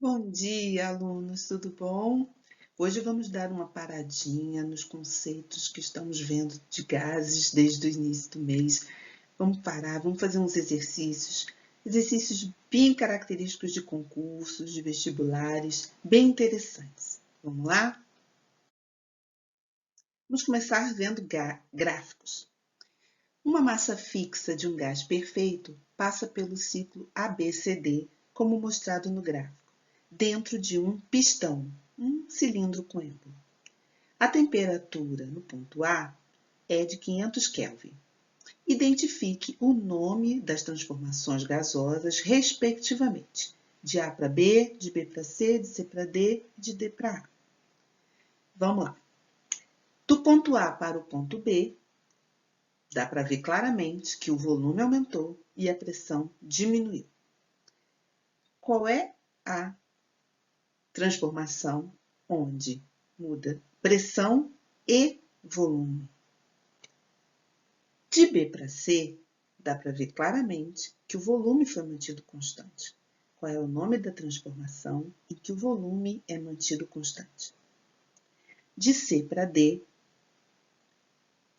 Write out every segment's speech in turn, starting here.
Bom dia, alunos, tudo bom? Hoje vamos dar uma paradinha nos conceitos que estamos vendo de gases desde o início do mês. Vamos parar, vamos fazer uns exercícios bem característicos de concursos, de vestibulares, bem interessantes. Vamos lá? Vamos começar vendo gráficos. Uma massa fixa de um gás perfeito passa pelo ciclo ABCD, como mostrado no gráfico, dentro de um pistão, um cilindro coento. A temperatura no ponto A é de 500 Kelvin. Identifique o nome das transformações gasosas, respectivamente, de A para B, de B para C, de C para D e de D para A. Vamos lá. Do ponto A para o ponto B, dá para ver claramente que o volume aumentou e a pressão diminuiu. Qual é a transformação onde muda pressão e volume? De B para C, dá para ver claramente que o volume foi mantido constante. Qual é o nome da transformação em que o volume é mantido constante? De C para D,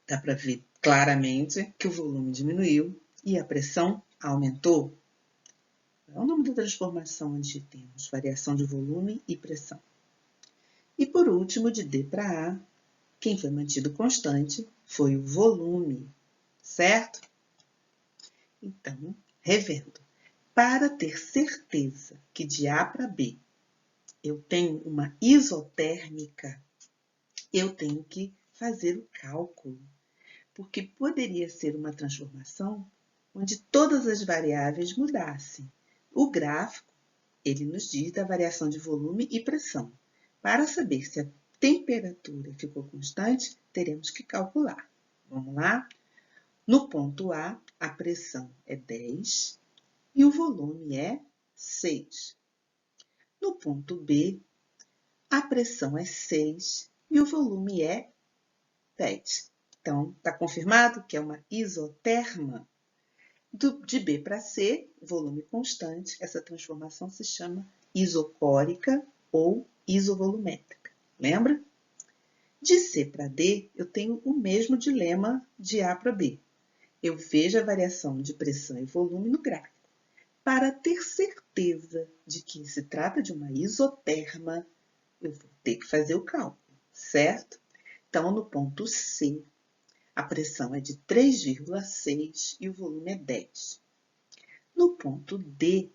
dá para ver claramente que o volume diminuiu e a pressão aumentou. Qual é o nome da transformação onde temos variação de volume e pressão? E por último, de D para A, quem foi mantido constante foi o volume, certo? Então, revendo. Para ter certeza que de A para B eu tenho uma isotérmica, eu tenho que fazer o cálculo, porque poderia ser uma transformação onde todas as variáveis mudassem. O gráfico, ele nos diz da variação de volume e pressão. Para saber se a temperatura ficou constante, teremos que calcular. Vamos lá? No ponto A, a pressão é 10 e o volume é 6. No ponto B, a pressão é 6 e o volume é 10. Então, está confirmado que é uma isoterma? De B para C, volume constante, essa transformação se chama isocórica ou isovolumétrica. Lembra? De C para D, eu tenho o mesmo dilema de A para B. Eu vejo a variação de pressão e volume no gráfico. Para ter certeza de que se trata de uma isoterma, eu vou ter que fazer o cálculo, certo? Então, no ponto C, a pressão é de 3,6 e o volume é 10. No ponto D,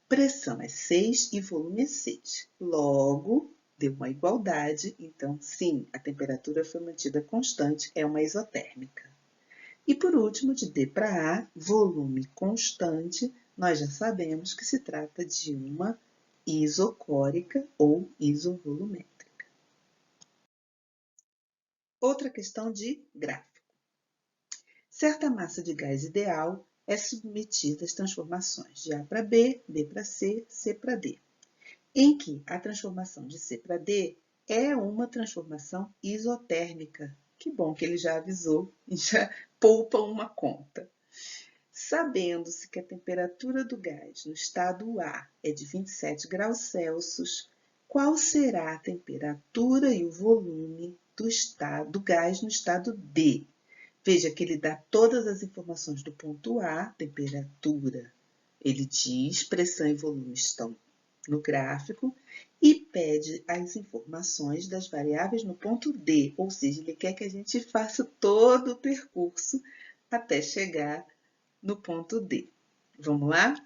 pressão é 6 e volume é 6. Logo, deu uma igualdade, então, sim, a temperatura foi mantida constante, é uma isotérmica. E por último, de D para A, volume constante, nós já sabemos que se trata de uma isocórica ou isovolumétrica. Outra questão de gráfico. Certa massa de gás ideal é submetida às transformações de A para B, B para C, C para D, em que a transformação de C para D é uma transformação isotérmica. Que bom que ele já avisou e já poupa uma conta. Sabendo-se que a temperatura do gás no estado A é de 27 graus Celsius, qual será a temperatura e o volume do gás no estado D? Veja que ele dá todas as informações do ponto A, temperatura, ele diz, pressão e volume estão no gráfico, e pede as informações das variáveis no ponto D, ou seja, ele quer que a gente faça todo o percurso até chegar no ponto D. Vamos lá?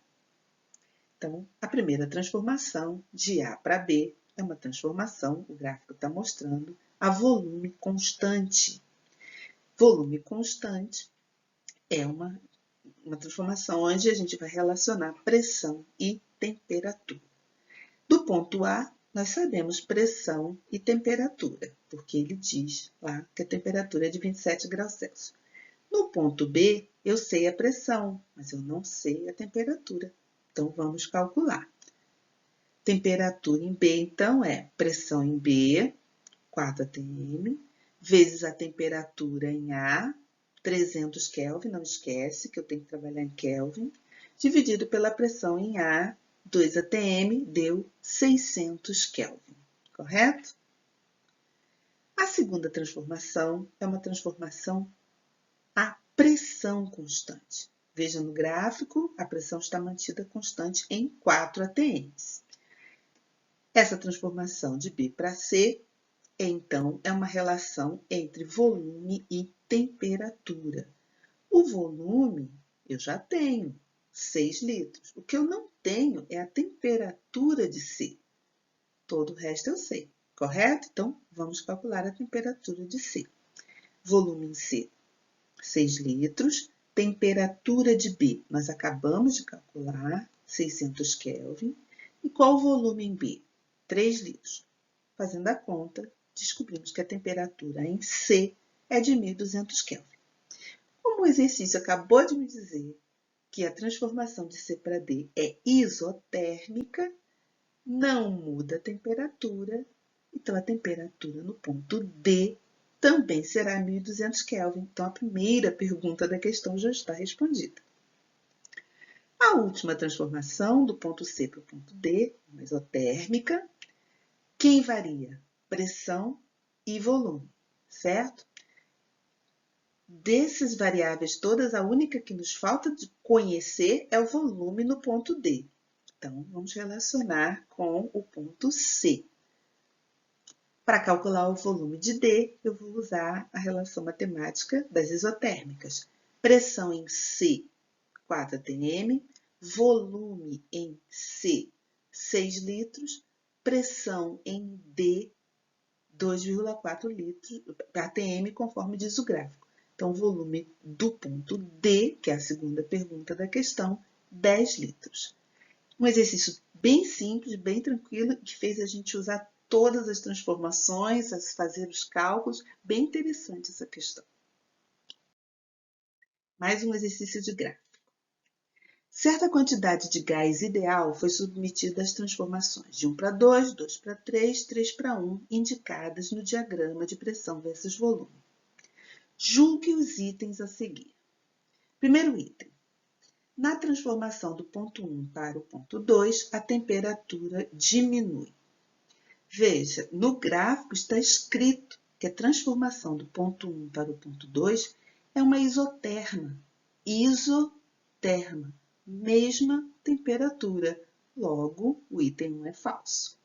Então, a primeira transformação de A para B é uma transformação, o gráfico está mostrando, a volume constante. Volume constante é uma transformação onde a gente vai relacionar pressão e temperatura. Do ponto A, nós sabemos pressão e temperatura, porque ele diz lá que a temperatura é de 27 graus Celsius. No ponto B, eu sei a pressão, mas eu não sei a temperatura. Então, vamos calcular. Temperatura em B, então, é pressão em B, 4 atm, vezes a temperatura em A, 300 Kelvin, não esquece que eu tenho que trabalhar em Kelvin, dividido pela pressão em A, 2 atm deu 600 Kelvin, correto? A segunda transformação é uma transformação a pressão constante. Veja no gráfico, a pressão está mantida constante em 4 atms. Essa transformação de B para C, então, é uma relação entre volume e temperatura. O volume eu já tenho, 6 litros. O que eu não tenho é a temperatura de C. Todo o resto eu sei, correto? Então, vamos calcular a temperatura de C. Volume em C, 6 litros. Temperatura de B, nós acabamos de calcular, 600 Kelvin. E qual o volume em B? 3 litros. Fazendo a conta, descobrimos que a temperatura em C é de 1.200 Kelvin. Como o exercício acabou de me dizer que a transformação de C para D é isotérmica, não muda a temperatura, então a temperatura no ponto D também será 1.200 Kelvin. Então, a primeira pergunta da questão já está respondida. A última transformação do ponto C para o ponto D, uma isotérmica, quem varia? Pressão e volume, certo? Dessas variáveis todas, a única que nos falta de conhecer é o volume no ponto D. Então, vamos relacionar com o ponto C. Para calcular o volume de D, eu vou usar a relação matemática das isotérmicas. Pressão em C, 4 atm. Volume em C, 6 litros. Pressão em D, 2,4 litros atm, conforme diz o gráfico. Então, o volume do ponto D, que é a segunda pergunta da questão, 10 litros. Um exercício bem simples, bem tranquilo, que fez a gente usar todas as transformações, fazer os cálculos. Bem interessante essa questão. Mais um exercício de gráfico. Certa quantidade de gás ideal foi submetida às transformações de 1 para 2, 2 para 3, 3 para 1, indicadas no diagrama de pressão versus volume. Julgue os itens a seguir. Primeiro item. Na transformação do ponto 1 para o ponto 2, a temperatura diminui. Veja, no gráfico está escrito que a transformação do ponto 1 para o ponto 2 é uma isoterma. Isoterma, mesma temperatura. Logo, o item 1 é falso.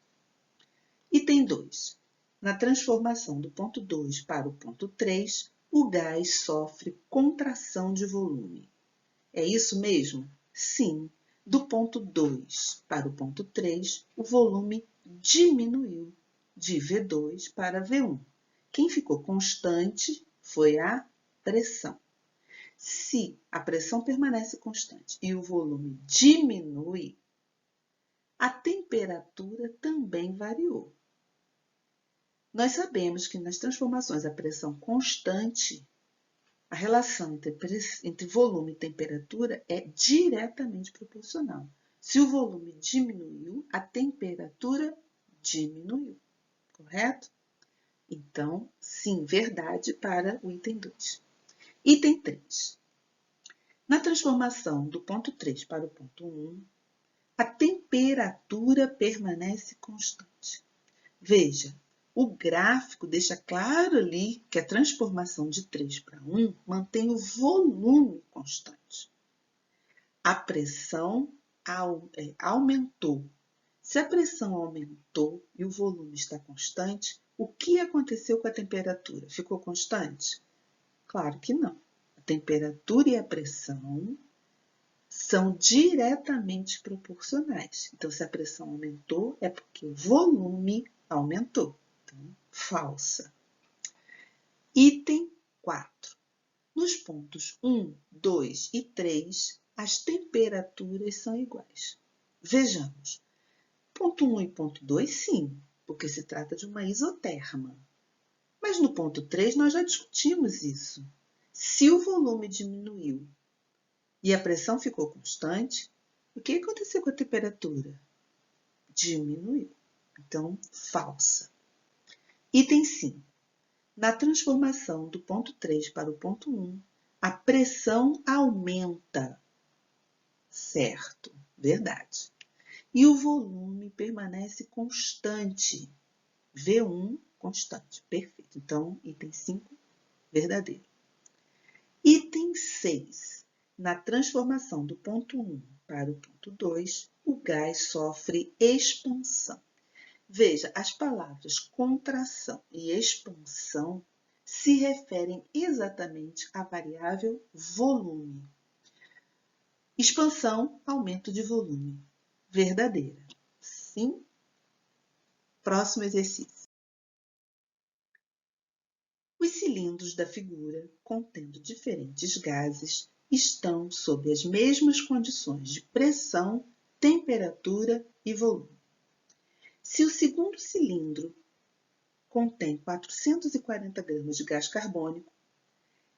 Item 2. Na transformação do ponto 2 para o ponto 3, o gás sofre contração de volume. É isso mesmo? Sim. Do ponto 2 para o ponto 3, o volume diminuiu de V2 para V1. Quem ficou constante foi a pressão. Se a pressão permanece constante e o volume diminui, a temperatura também variou. Nós sabemos que nas transformações a pressão constante, a relação entre volume e temperatura é diretamente proporcional. Se o volume diminuiu, a temperatura diminuiu, correto? Então, sim, verdade para o item 2. Item 3. Na transformação do ponto 3 para o ponto 1, a temperatura permanece constante. Veja, o gráfico deixa claro ali que a transformação de 3 para 1 mantém o volume constante. A pressão aumentou. Se a pressão aumentou e o volume está constante, o que aconteceu com a temperatura? Ficou constante? Claro que não. A temperatura e a pressão são diretamente proporcionais. Então, se a pressão aumentou, é porque o volume aumentou. Então, falsa. Item 4. Nos pontos 1, 2 e 3, as temperaturas são iguais. Vejamos. Ponto 1 e ponto 2, sim, porque se trata de uma isoterma. Mas no ponto 3, nós já discutimos isso. Se o volume diminuiu e a pressão ficou constante, o que aconteceu com a temperatura? Diminuiu. Então, falsa. Item 5. Na transformação do ponto 3 para o ponto 1, a pressão aumenta. Certo, verdade. e o volume permanece constante. V1 constante. Perfeito. Então, item 5, verdadeiro. Item 6. Na transformação do ponto 1 para o ponto 2, o gás sofre expansão. Veja, as palavras contração e expansão se referem exatamente à variável volume. Expansão, aumento de volume. Verdadeira. Sim. Próximo exercício. Os cilindros da figura, contendo diferentes gases, estão sob as mesmas condições de pressão, temperatura e volume. Se o segundo cilindro contém 440 gramas de gás carbônico,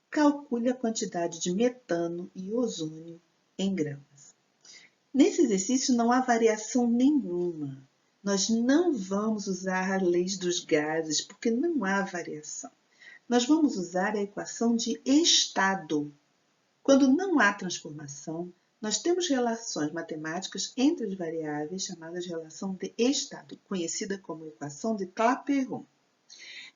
calcule a quantidade de metano e ozônio em gramas. Nesse exercício não há variação nenhuma. Nós não vamos usar as leis dos gases, porque não há variação. Nós vamos usar a equação de estado. Quando não há transformação, nós temos relações matemáticas entre as variáveis chamadas de relação de estado, conhecida como equação de Clapeyron.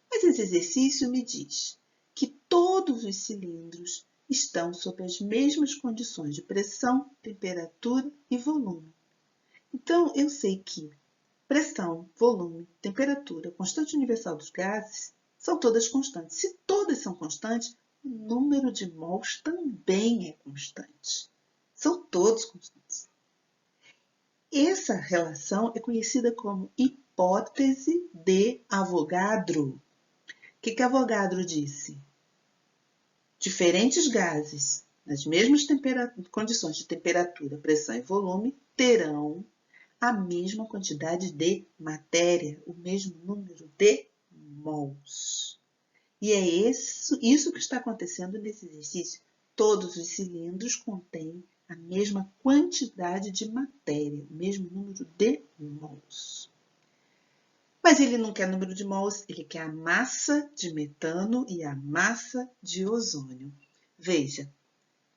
Mas esse exercício me diz que todos os cilindros estão sob as mesmas condições de pressão, temperatura e volume. Então, eu sei que pressão, volume, temperatura, constante universal dos gases são todas constantes. Se todas são constantes, o número de mols também é constante. São todos constantes. Essa relação é conhecida como hipótese de Avogadro. O que Avogadro disse? Diferentes gases, nas mesmas condições de temperatura, pressão e volume, terão a mesma quantidade de matéria, o mesmo número de mols. E é isso que está acontecendo nesse exercício. Todos os cilindros contêm a mesma quantidade de matéria, o mesmo número de mols. Mas ele não quer número de mols, ele quer a massa de metano e a massa de ozônio. Veja,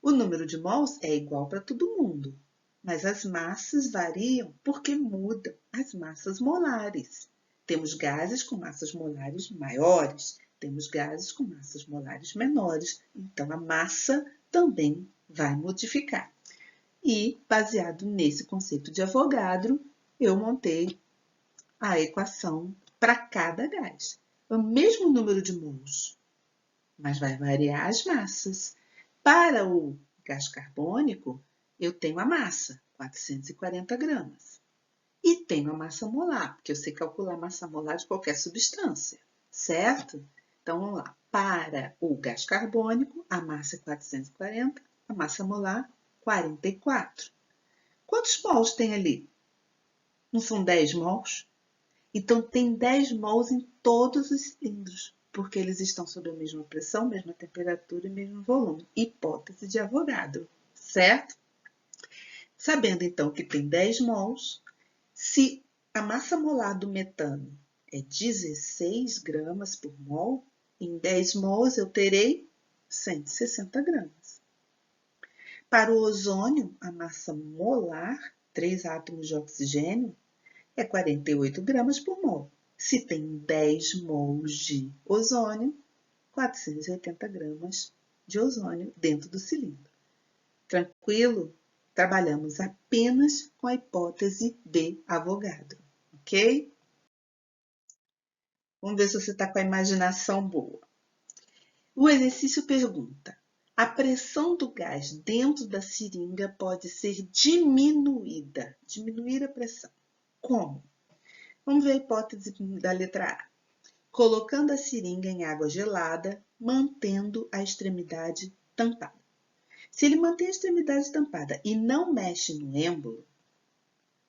o número de mols é igual para todo mundo, mas as massas variam porque mudam as massas molares. Temos gases com massas molares maiores, temos gases com massas molares menores, então a massa também vai modificar. E, baseado nesse conceito de Avogadro, eu montei a equação para cada gás. O mesmo número de mols, mas vai variar as massas. Para o gás carbônico, eu tenho a massa, 440 gramas. E tenho a massa molar, porque eu sei calcular a massa molar de qualquer substância, certo? Então, vamos lá. Para o gás carbônico, a massa é 440, a massa molar, 44. Quantos mols tem ali? Não são 10 mols? Então, tem 10 mols em todos os cilindros, porque eles estão sob a mesma pressão, mesma temperatura e mesmo volume. Hipótese de Avogadro, certo? Sabendo, então, que tem 10 mols, se a massa molar do metano é 16 gramas por mol, em 10 mols eu terei 160 gramas. Para o ozônio, a massa molar, 3 átomos de oxigênio, é 48 gramas por mol. Se tem 10 mols de ozônio, 480 gramas de ozônio dentro do cilindro. Tranquilo? Trabalhamos apenas com a hipótese de Avogadro, ok? Vamos ver se você está com a imaginação boa. O exercício pergunta: a pressão do gás dentro da seringa pode ser diminuída. Diminuir a pressão. Como? Vamos ver a hipótese da letra A. Colocando a seringa em água gelada, mantendo a extremidade tampada. Se ele mantém a extremidade tampada e não mexe no êmbolo,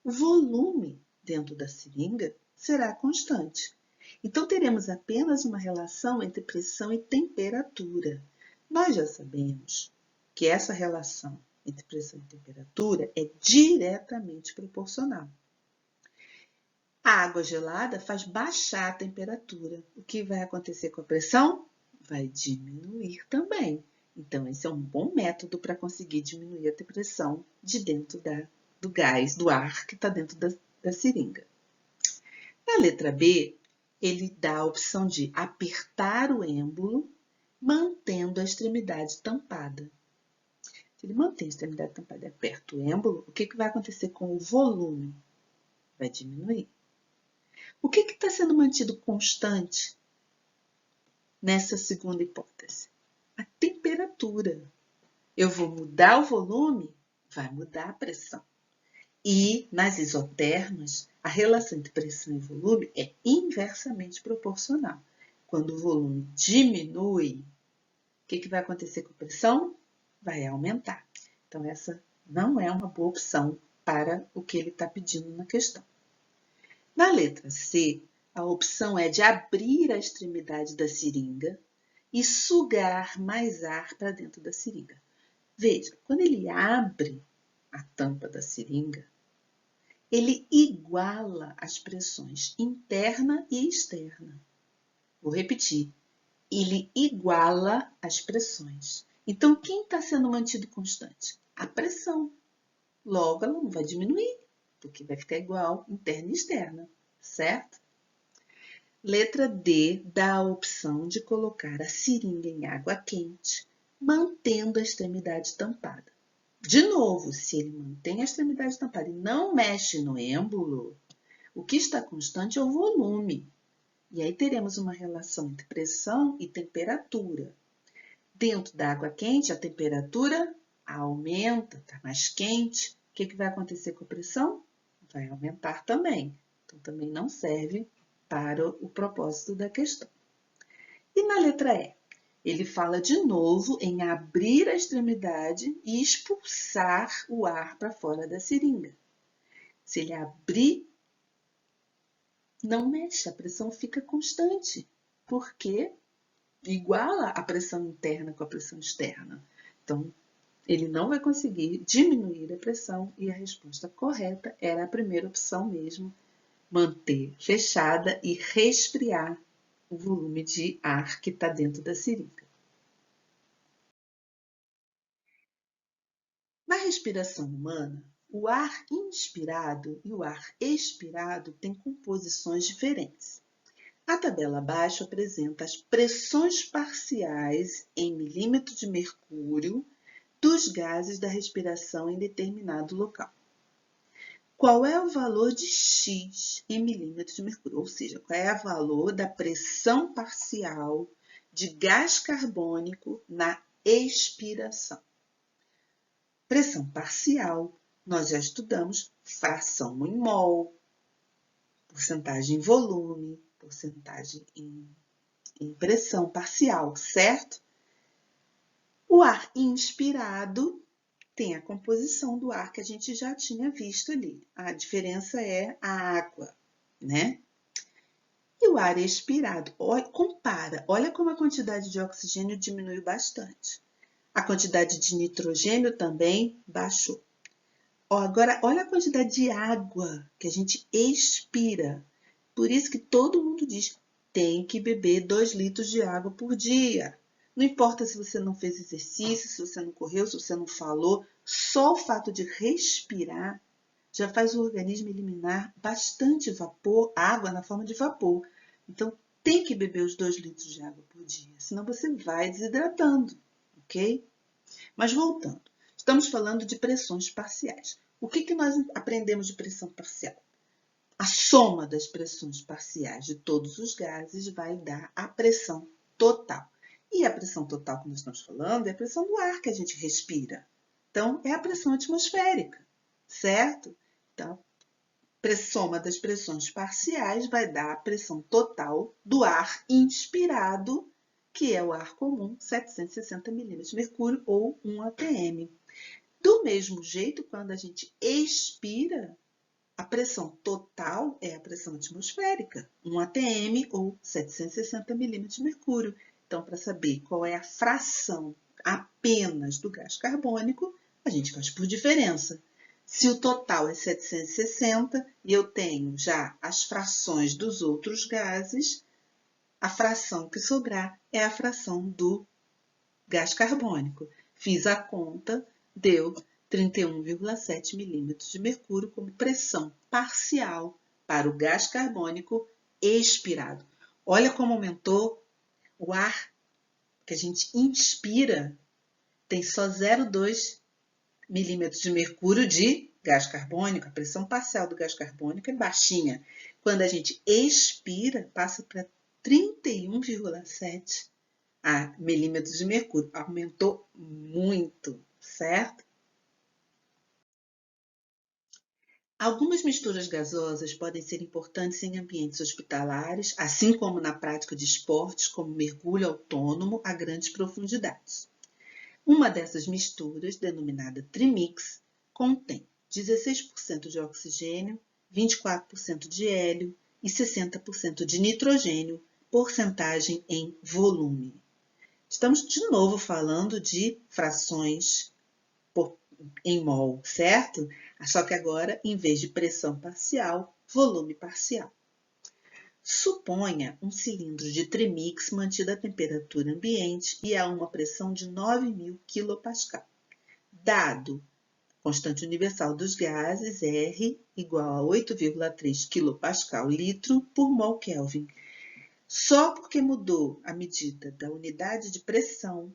o volume dentro da seringa será constante. Então, teremos apenas uma relação entre pressão e temperatura. Nós já sabemos que essa relação entre pressão e temperatura é diretamente proporcional. A água gelada faz baixar a temperatura. O que vai acontecer com a pressão? Vai diminuir também. Então, esse é um bom método para conseguir diminuir a pressão de dentro da do gás, do ar que está dentro da seringa. Na letra B, ele dá a opção de apertar o êmbolo, mantendo a extremidade tampada. Se ele mantém a extremidade tampada e aperta o êmbolo, o que vai acontecer com o volume? Vai diminuir. O que está sendo mantido constante nessa segunda hipótese? A temperatura. Eu vou mudar o volume, vai mudar a pressão. E nas isotermas, a relação entre pressão e volume é inversamente proporcional. Quando o volume diminui, o que vai acontecer com a pressão? Vai aumentar. Então, essa não é uma boa opção para o que ele está pedindo na questão. Na letra C, a opção é de abrir a extremidade da seringa e sugar mais ar para dentro da seringa. Veja, quando ele abre a tampa da seringa, ele iguala as pressões interna e externa. Vou repetir, ele iguala as pressões. Então, quem está sendo mantido constante? A pressão. Logo, ela não vai diminuir, porque vai ficar igual interna e externa, certo? Letra D dá a opção de colocar a seringa em água quente, mantendo a extremidade tampada. De novo, se ele mantém a extremidade tampada e não mexe no êmbolo, o que está constante é o volume. E aí teremos uma relação entre pressão e temperatura. Dentro da água quente, a temperatura aumenta, está mais quente. O que vai acontecer com a pressão? Vai aumentar também. Então, também não serve para o propósito da questão. E na letra E? Ele fala de novo em abrir a extremidade e expulsar o ar para fora da seringa. Se ele abrir, não mexe, a pressão fica constante, porque iguala a pressão interna com a pressão externa. Então, ele não vai conseguir diminuir a pressão e a resposta correta era a primeira opção mesmo, manter fechada e resfriar o volume de ar que está dentro da seringa. Na respiração humana, o ar inspirado e o ar expirado têm composições diferentes. A tabela abaixo apresenta as pressões parciais em milímetro de mercúrio dos gases da respiração em determinado local. Qual é o valor de X em milímetros de mercúrio? Ou seja, qual é o valor da pressão parcial de gás carbônico na expiração? Pressão parcial, nós já estudamos fração em mol, porcentagem em volume, porcentagem em pressão parcial, certo? O ar inspirado tem a composição do ar que a gente já tinha visto ali. A diferença é a água, né? E o ar expirado, compara, olha como a quantidade de oxigênio diminuiu bastante. A quantidade de nitrogênio também baixou. Agora, olha a quantidade de água que a gente expira. Por isso que todo mundo diz, tem que beber 2 litros de água por dia. Não importa se você não fez exercício, se você não correu, se você não falou, só o fato de respirar já faz o organismo eliminar bastante vapor, água na forma de vapor. Então, tem que beber os 2 litros de água por dia, senão você vai desidratando, ok? Mas voltando, estamos falando de pressões parciais. O que nós aprendemos de pressão parcial? A soma das pressões parciais de todos os gases vai dar a pressão total. E a pressão total que nós estamos falando é a pressão do ar que a gente respira. Então, é a pressão atmosférica, certo? Então, a soma das pressões parciais vai dar a pressão total do ar inspirado, que é o ar comum, 760 milímetros de mercúrio ou 1 atm. Do mesmo jeito, quando a gente expira, a pressão total é a pressão atmosférica, 1 atm ou 760 milímetros de mercúrio. Então, para saber qual é a fração apenas do gás carbônico, a gente faz por diferença. Se o total é 760 e eu tenho já as frações dos outros gases, a fração que sobrar é a fração do gás carbônico. Fiz a conta, deu 31,7 milímetros de mercúrio como pressão parcial para o gás carbônico expirado. Olha como aumentou o ar que a gente inspira, tem só 0,2 milímetros de mercúrio de gás carbônico. A pressão parcial do gás carbônico é baixinha. Quando a gente expira, passa para 31,7 milímetros de mercúrio. Aumentou muito, certo? Algumas misturas gasosas podem ser importantes em ambientes hospitalares, assim como na prática de esportes, como mergulho autônomo a grandes profundidades. Uma dessas misturas, denominada trimix, contém 16% de oxigênio, 24% de hélio e 60% de nitrogênio, porcentagem em volume. Estamos de novo falando de frações em mol, certo? Só que agora, em vez de pressão parcial, volume parcial. Suponha um cilindro de trimix mantido à temperatura ambiente e a uma pressão de 9.000 kPa. Dado constante universal dos gases, R igual a 8,3 kPa litro por mol Kelvin. Só porque mudou a medida da unidade de pressão,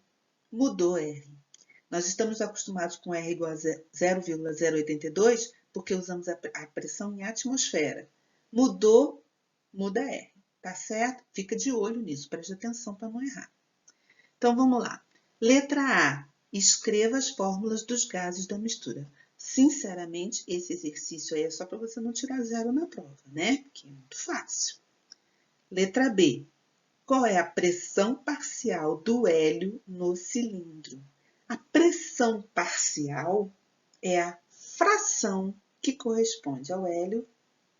mudou R. Nós estamos acostumados com R igual a 0,082 porque usamos a pressão em atmosfera. Mudou, muda R. Tá certo? Fica de olho nisso, preste atenção para não errar. Então, vamos lá. Letra A. Escreva as fórmulas dos gases da mistura. Sinceramente, esse exercício aí é só para você não tirar zero na prova, né? Porque é muito fácil. Letra B. Qual é a pressão parcial do hélio no cilindro? A pressão parcial é a fração que corresponde ao hélio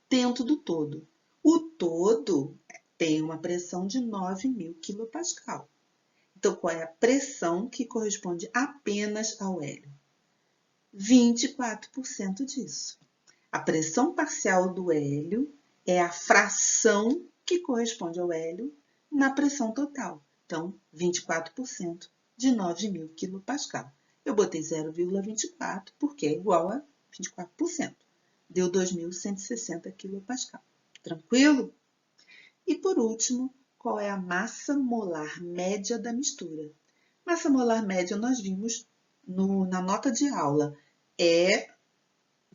dentro do todo. O todo tem uma pressão de 9.000 kPa. Então, qual é a pressão que corresponde apenas ao hélio? 24% disso. A pressão parcial do hélio é a fração que corresponde ao hélio na pressão total. Então, 24% de 9.000 kPa. Eu botei 0,24 porque é igual a 24%. Deu 2.160 kPa. Tranquilo? E por último, qual é a massa molar média da mistura? Massa molar média nós vimos na nota de aula.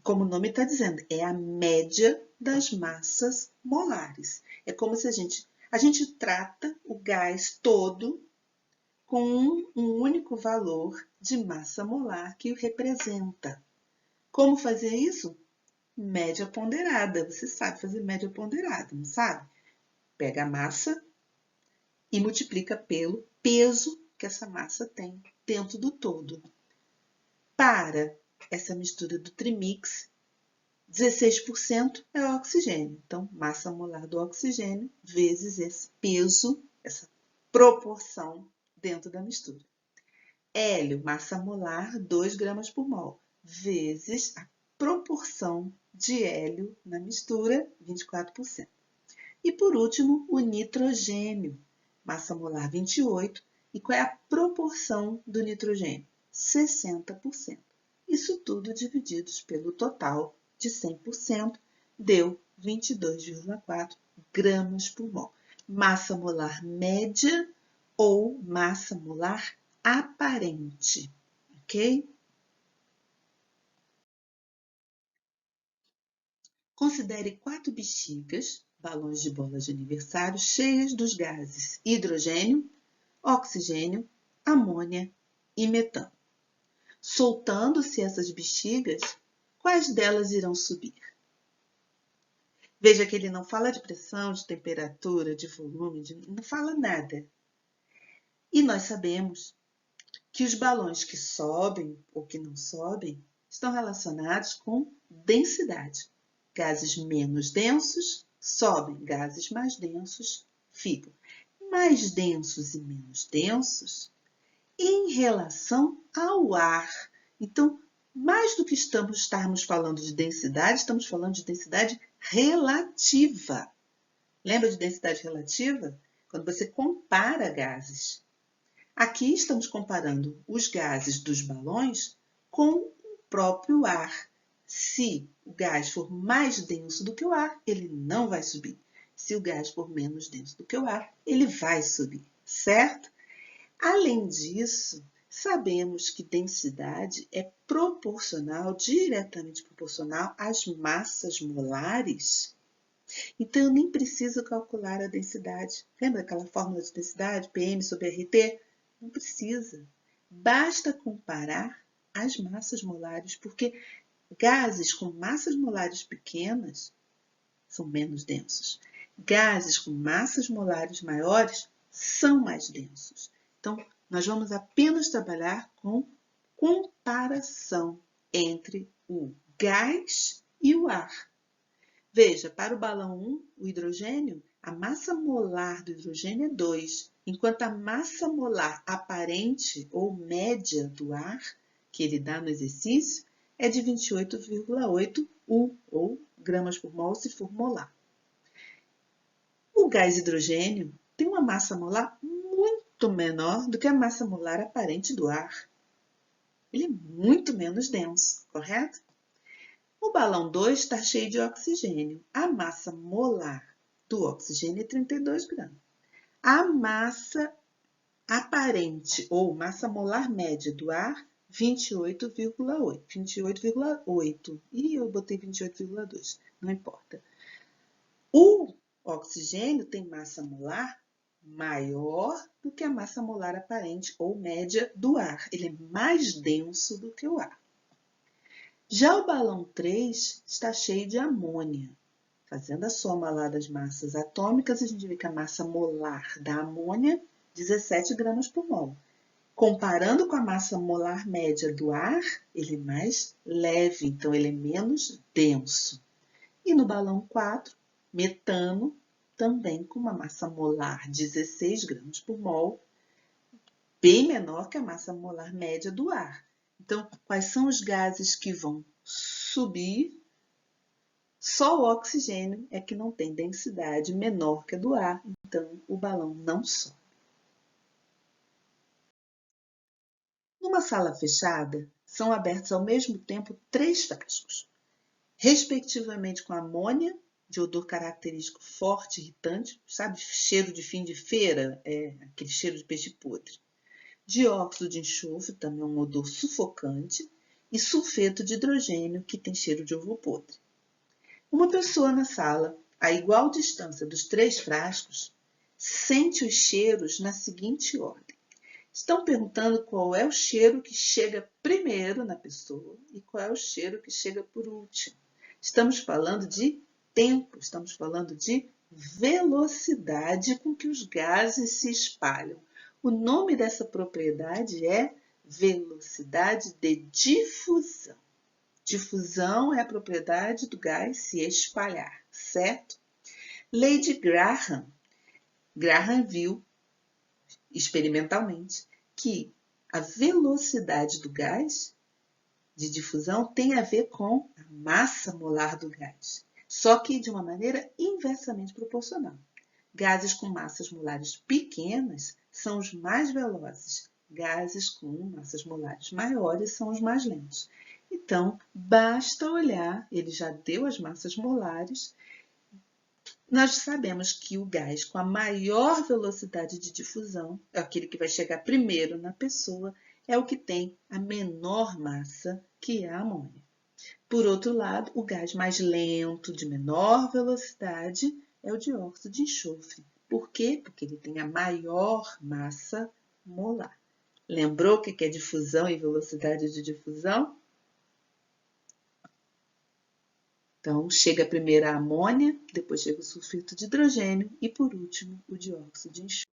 Como o nome está dizendo, é a média das massas molares. É como se a gente trata o gás todo com um único valor de massa molar que o representa. Como fazer isso? Média ponderada. Você sabe fazer média ponderada, não sabe? Pega a massa e multiplica pelo peso que essa massa tem dentro do todo. Para essa mistura do trimix, 16% é o oxigênio. Então, massa molar do oxigênio vezes esse peso, essa proporção dentro da mistura. Hélio, massa molar, 2 gramas por mol, vezes a proporção de hélio na mistura, 24%. E por último, o nitrogênio, massa molar 28. E qual é a proporção do nitrogênio? 60%. Isso tudo divididos pelo total de 100%, deu 22,4 gramas por mol. Massa molar média ou massa molar aparente, ok? Considere 4 bexigas, balões de bola de aniversário, cheias dos gases hidrogênio, oxigênio, amônia e metano. Soltando-se essas bexigas, quais delas irão subir? Veja que ele não fala de pressão, de temperatura, de volume, não fala nada. E nós sabemos que os balões que sobem ou que não sobem estão relacionados com densidade. Gases menos densos sobem, gases mais densos ficam. Mais densos e menos densos em relação ao ar. Então, mais do que estarmos falando de densidade, estamos falando de densidade relativa. Lembra de densidade relativa? Quando você compara gases. Aqui estamos comparando os gases dos balões com o próprio ar. Se o gás for mais denso do que o ar, ele não vai subir. Se o gás for menos denso do que o ar, ele vai subir, certo? Além disso, sabemos que densidade é proporcional, diretamente proporcional às massas molares. Então, eu nem preciso calcular a densidade. Lembra aquela fórmula de densidade, PM sobre RT? Não precisa. Basta comparar as massas molares, porque gases com massas molares pequenas são menos densos. Gases com massas molares maiores são mais densos. Então, nós vamos apenas trabalhar com comparação entre o gás e o ar. Veja, para o balão 1, o hidrogênio, a massa molar do hidrogênio é 2, enquanto a massa molar aparente ou média do ar, que ele dá no exercício, é de 28,8 U, ou gramas por mol se for molar. O gás hidrogênio tem uma massa molar muito menor do que a massa molar aparente do ar. Ele é muito menos denso, correto? O balão 2 está cheio de oxigênio. A massa molar do oxigênio é 32 gramas. A massa aparente ou massa molar média do ar, 28,8. 28,8. E eu botei 28,2. Não importa. O oxigênio tem massa molar maior do que a massa molar aparente ou média do ar. Ele é mais denso do que o ar. Já o balão 3 está cheio de amônia. Fazendo a soma lá das massas atômicas, a gente vê que a massa molar da amônia, 17 gramas por mol. Comparando com a massa molar média do ar, ele é mais leve, então ele é menos denso. E no balão 4, metano, também com uma massa molar 16 gramas por mol, bem menor que a massa molar média do ar. Então, quais são os gases que vão subir? Só o oxigênio é que não tem densidade menor que a do ar, então o balão não sobe. Numa sala fechada, são abertos ao mesmo tempo 3 frascos, respectivamente com amônia, de odor característico forte, irritante, sabe, cheiro de fim de feira, aquele cheiro de peixe podre. Dióxido de enxofre, também um odor sufocante, e sulfeto de hidrogênio, que tem cheiro de ovo podre. Uma pessoa na sala, a igual distância dos 3 frascos, sente os cheiros na seguinte ordem. Estão perguntando qual é o cheiro que chega primeiro na pessoa e qual é o cheiro que chega por último. Estamos falando de tempo, estamos falando de velocidade com que os gases se espalham. O nome dessa propriedade é velocidade de difusão. Difusão é a propriedade do gás se espalhar, certo? Lei de Graham. Graham viu, experimentalmente, que a velocidade do gás de difusão tem a ver com a massa molar do gás, só que de uma maneira inversamente proporcional. Gases com massas molares pequenas são os mais velozes. Gases com massas molares maiores são os mais lentos. Então, basta olhar, ele já deu as massas molares. Nós sabemos que o gás com a maior velocidade de difusão, aquele que vai chegar primeiro na pessoa, é o que tem a menor massa, que é a amônia. Por outro lado, o gás mais lento, de menor velocidade, é o dióxido de enxofre. Por quê? Porque ele tem a maior massa molar. Lembrou o que é difusão e velocidade de difusão? Então, chega primeiro a amônia, depois chega o sulfeto de hidrogênio e, por último, o dióxido de enxofre.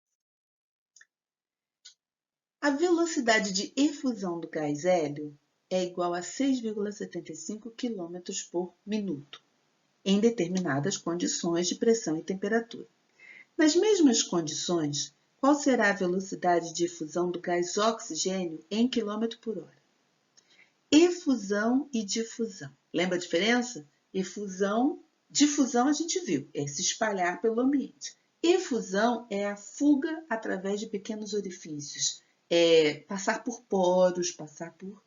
A velocidade de efusão do gás hélio é igual a 6,75 km por minuto, em determinadas condições de pressão e temperatura. Nas mesmas condições, qual será a velocidade de efusão do gás oxigênio em km por hora? Efusão e difusão. Lembra a diferença? Difusão a gente viu, é se espalhar pelo ambiente. Efusão é a fuga através de pequenos orifícios, é passar por poros, passar por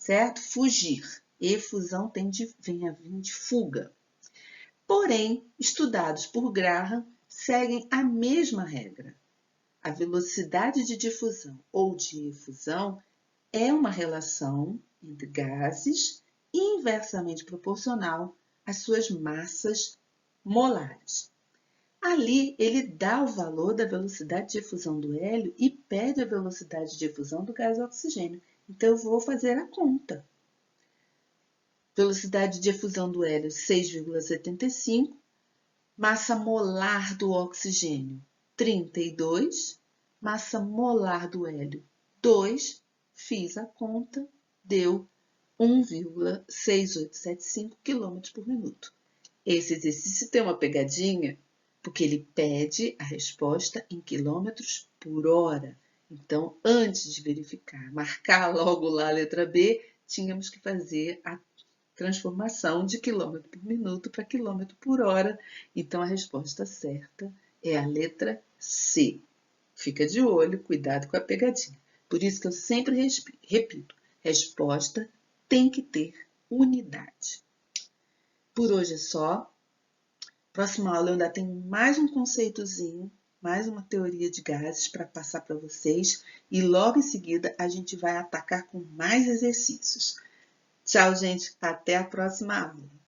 certo? Fugir. Efusão vem a vir de fuga. Porém, estudados por Graham seguem a mesma regra. A velocidade de difusão ou de efusão é uma relação entre gases inversamente proporcional às suas massas molares. Ali, ele dá o valor da velocidade de efusão do hélio e pede a velocidade de efusão do gás oxigênio. Então, eu vou fazer a conta. Velocidade de efusão do hélio, 6,75. Massa molar do oxigênio, 32. Massa molar do hélio, 2. Fiz a conta, deu 1,6875 km por minuto. Esse exercício tem uma pegadinha, porque ele pede a resposta em quilômetros por hora. Então, antes de verificar, marcar logo lá a letra B, tínhamos que fazer a transformação de quilômetro por minuto para quilômetro por hora. Então, a resposta certa é a letra C. Fica de olho, cuidado com a pegadinha. Por isso que eu sempre repito, resposta tem que ter unidade. Por hoje é só. Próxima aula eu ainda tenho mais um conceitozinho, mais uma teoria de gases para passar para vocês. E logo em seguida a gente vai atacar com mais exercícios. Tchau, gente. Até a próxima aula.